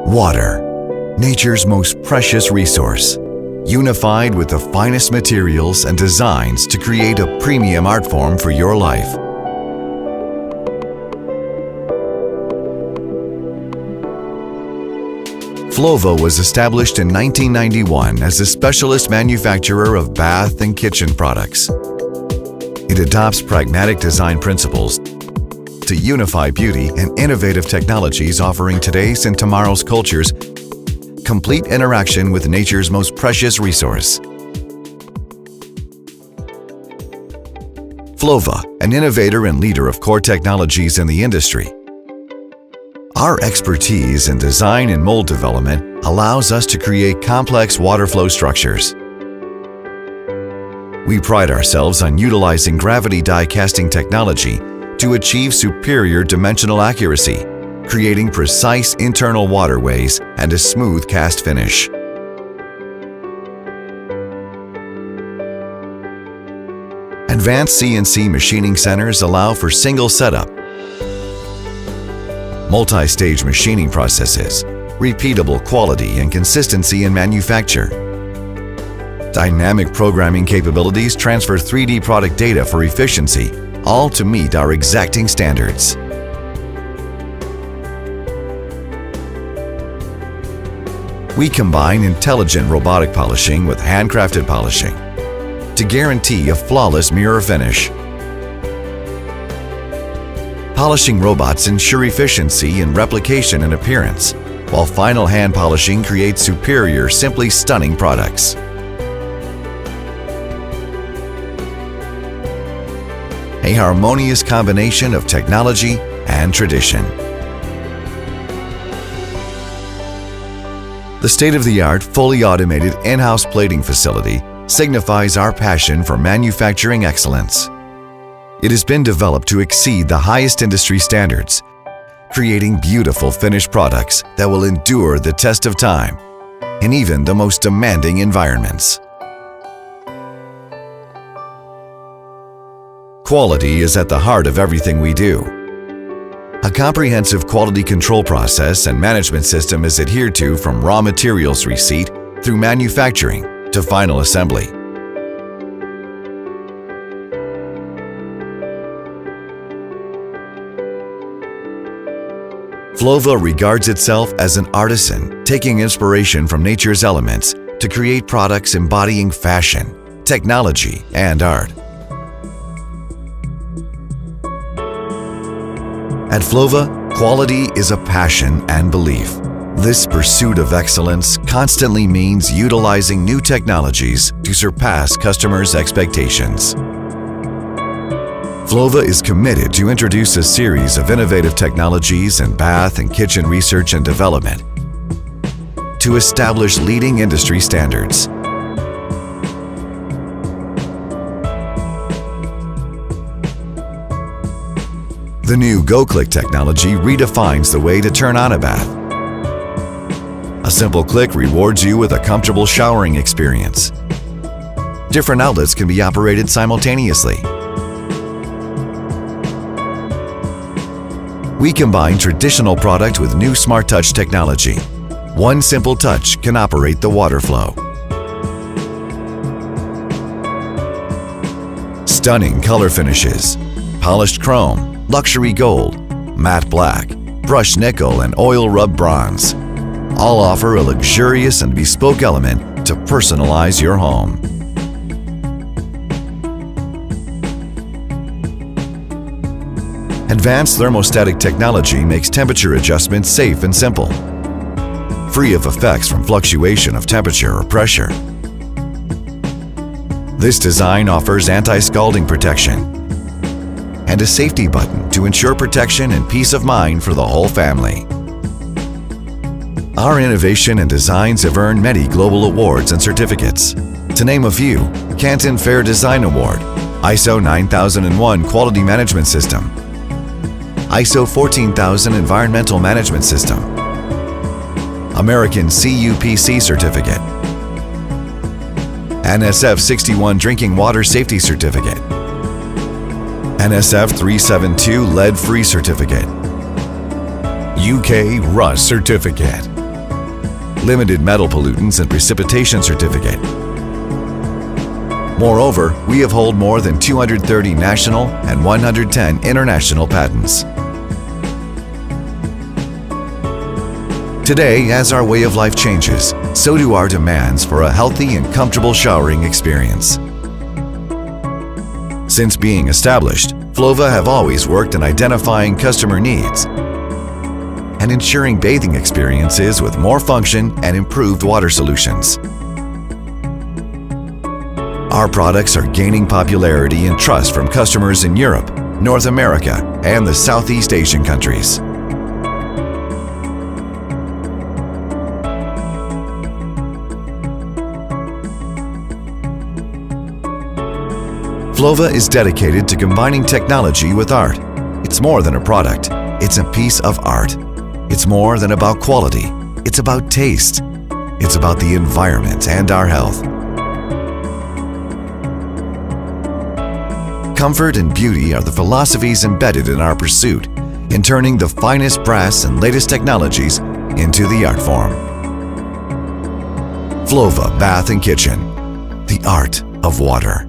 Water, nature's most precious resource, unified with the finest materials and designs to create a premium art form for your life. Flova was established in 1991 as a specialist manufacturer of bath and kitchen products. It adopts pragmatic design principles to unify beauty and innovative technologies, offering today's and tomorrow's cultures complete interaction with nature's most precious resource. Flova, an innovator and leader of core technologies in the industry. Our expertise in design and mold development allows us to create complex water flow structures. We pride ourselves on utilizing gravity die casting technology to achieve superior dimensional accuracy, creating precise internal waterways and a smooth cast finish. Advanced CNC machining centers allow for single setup, multi-stage machining processes, repeatable quality and consistency in manufacture. Dynamic programming capabilities transfer 3D product data for efficiency, all to meet our exacting standards. We combine intelligent robotic polishing with handcrafted polishing to guarantee a flawless mirror finish. Polishing robots ensure efficiency in replication and appearance, while final hand polishing creates superior, simply stunning products. A harmonious combination of technology and tradition. The state-of-the-art, fully automated in-house plating facility signifies our passion for manufacturing excellence. It has been developed to exceed the highest industry standards, creating beautiful finished products that will endure the test of time in even the most demanding environments. Quality is at the heart of everything we do. A comprehensive quality control process and management system is adhered to from raw materials receipt through manufacturing to final assembly. Flova regards itself as an artisan, taking inspiration from nature's elements to create products embodying fashion, technology, and art. At Flova, quality is a passion and belief. This pursuit of excellence constantly means utilizing new technologies to surpass customers' expectations. Flova is committed to introduce a series of innovative technologies in bath and kitchen research and development to establish leading industry standards. The new Go-Click technology redefines the way to turn on a bath. A simple click rewards you with a comfortable showering experience. Different outlets can be operated simultaneously. We combine traditional product with new Smart Touch technology. One simple touch can operate the water flow. Stunning color finishes, polished chrome, luxury gold, matte black, brushed nickel, and oil rub bronze all offer a luxurious and bespoke element to personalize your home. Advanced thermostatic technology makes temperature adjustments safe and simple, free of effects from fluctuation of temperature or pressure. This design offers anti-scalding protection and a safety button to ensure protection and peace of mind for the whole family. Our innovation and designs have earned many global awards and certificates. To name a few: Canton Fair Design Award, ISO 9001 Quality Management System, ISO 14000 Environmental Management System, American CUPC Certificate, NSF 61 Drinking Water Safety Certificate, NSF 372 Lead-Free Certificate, UK Rust Certificate, limited metal pollutants and precipitation certificate. Moreover, we have held more than 230 national and 110 international patents. Today, as our way of life changes, so do our demands for a healthy and comfortable showering experience. Since being established, Flova have always worked in identifying customer needs and ensuring bathing experiences with more function and improved water solutions. Our products are gaining popularity and trust from customers in Europe, North America, and the Southeast Asian countries. Flova is dedicated to combining technology with art. It's more than a product, it's a piece of art. It's more than about quality, it's about taste. It's about the environment and our health. Comfort and beauty are the philosophies embedded in our pursuit in turning the finest brass and latest technologies into the art form. Flova Bath and Kitchen, the art of water.